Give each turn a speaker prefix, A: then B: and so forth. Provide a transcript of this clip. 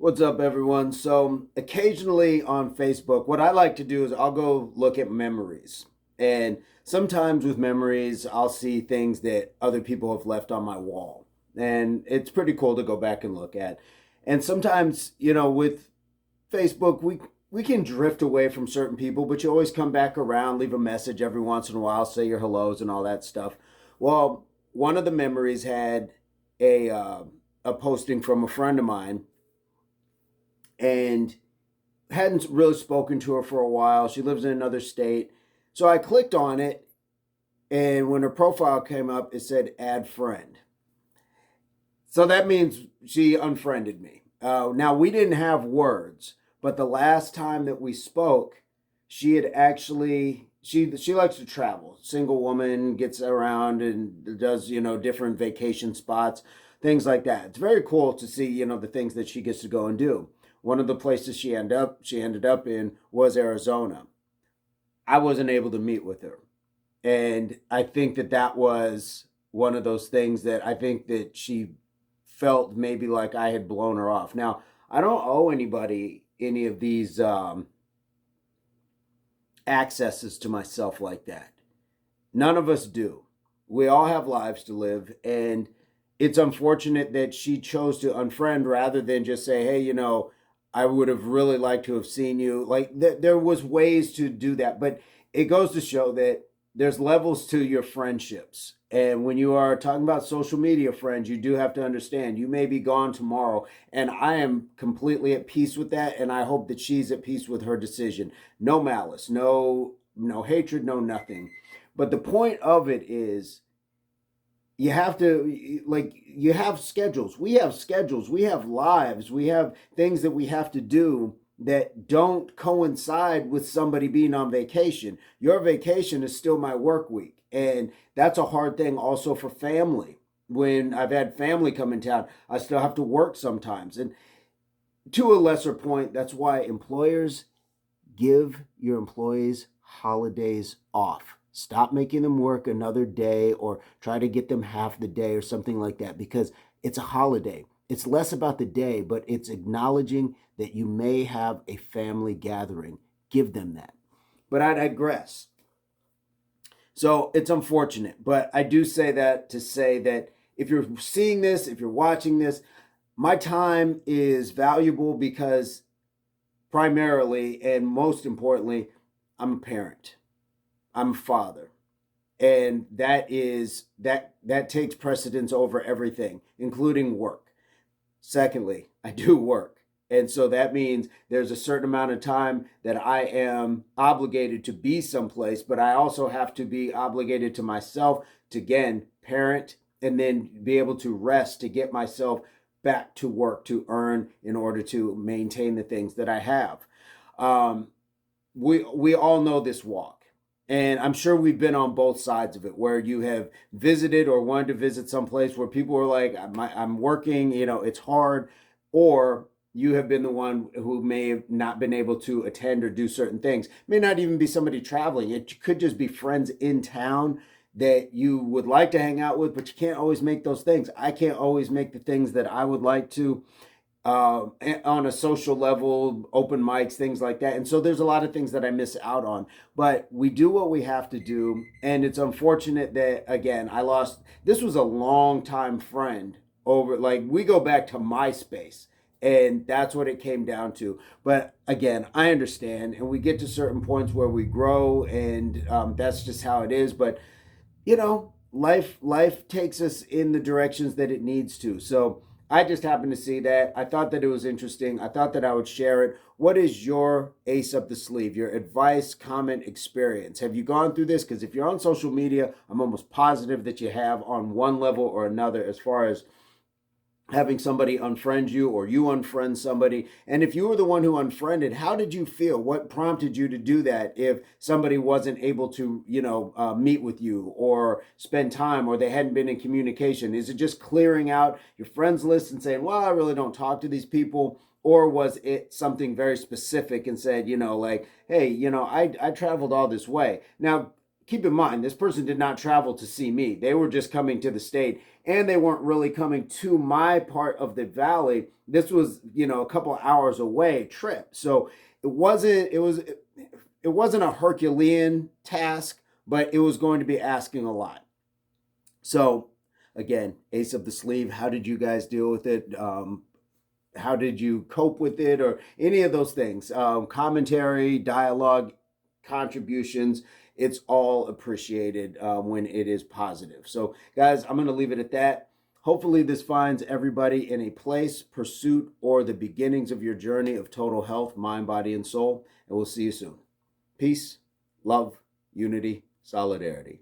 A: What's up, everyone? So, occasionally on Facebook, what I like to do is I'll go look at memories. And sometimes with memories, I'll see things that other people have left on my wall. And it's pretty cool to go back and look at. And sometimes, with Facebook, we can drift away from certain people, but you always come back around, leave a message every once in a while, say your hellos and all that stuff. Well, one of the memories had a uh, a posting from a friend of mine, and hadn't really spoken to her for a while. She lives in another state. So I clicked on it, and when her profile came up, it said add friend. So that means she unfriended me. Now, we didn't have words, but the last time that we spoke, she had actually. She likes to travel. Single woman, gets around and does different vacation spots, things like that. It's very cool to see the things that she gets to go and do. One of the places she ended up in was Arizona. I wasn't able to meet with her, and I think that that was one of those things that I think that she felt maybe like I had blown her off. Now, I don't owe anybody any of these accesses to myself like that. None of us do. We all have lives to live, and it's unfortunate that she chose to unfriend rather than just say, "Hey, I would have really liked to have seen you." Like there was ways to do that, but it goes to show that there's levels to your friendships. And when you are talking about social media friends, you do have to understand you may be gone tomorrow, and I am completely at peace with that, and I hope that she's at peace with her decision. No malice, no hatred, no nothing. But the point of it is you have to, like, you have schedules. We have schedules, we have lives, we have things that we have to do that don't coincide with somebody being on vacation. Your vacation is still my work week, and that's a hard thing also for family. When I've had family come in town, I still have to work sometimes. And to a lesser point, that's why employers give your employees holidays off. Stop making them work another day or try to get them half the day or something like that, because it's a holiday. It's less about the day, but it's acknowledging that you may have a family gathering. Give them that. But I digress. So it's unfortunate, but I do say that to say that if you're seeing this, if you're watching this, my time is valuable because primarily and most importantly, I'm a parent. I'm a father. And that takes precedence over everything, including work. Secondly, I do work. And so that means there's a certain amount of time that I am obligated to be someplace, but I also have to be obligated to myself to, again, parent and then be able to rest to get myself back to work to earn in order to maintain the things that I have. Um, we all know this walk, and I'm sure we've been on both sides of it, where you have visited or wanted to visit someplace where people are like, I'm working, it's hard, or you have been the one who may have not been able to attend or do certain things. It may not even be somebody traveling. It could just be friends in town that you would like to hang out with, but you can't always make those things. I can't always make the things that I would like to, on a social level, open mics, things like that. And so there's a lot of things that I miss out on. But we do what we have to do. And it's unfortunate that, again, I lost. This was a long time friend over, like, we go back to MySpace. And that's what it came down to. But again, I understand. And we get to certain points where we grow, and that's just how it is. But life takes us in the directions that it needs to. So I just happened to see that. I thought that it was interesting. I thought that I would share it. What is your ace up the sleeve, your advice, comment, experience? Have you gone through this? Because if you're on social media, I'm almost positive that you have, on one level or another, as far as having somebody unfriend you or you unfriend somebody. And if you were the one who unfriended, how did you feel? What prompted you to do that if somebody wasn't able to, meet with you or spend time, or they hadn't been in communication? Is it just clearing out your friends list and saying, well, I really don't talk to these people? Or was it something very specific and said, like, hey, I traveled all this way. Now, keep in mind, this person did not travel to see me. They were just coming to the state, and they weren't really coming to my part of the valley. This was, a couple hours away trip. So it wasn't a Herculean task, but it was going to be asking a lot. So again, ace of the sleeve. How did you guys deal with it? How did you cope with it, or any of those things? Commentary, dialogue, contributions. It's all appreciated when it is positive. So, guys, I'm going to leave it at that. Hopefully, this finds everybody in a place, pursuit, or the beginnings of your journey of total health, mind, body, and soul. And we'll see you soon. Peace, love, unity, solidarity.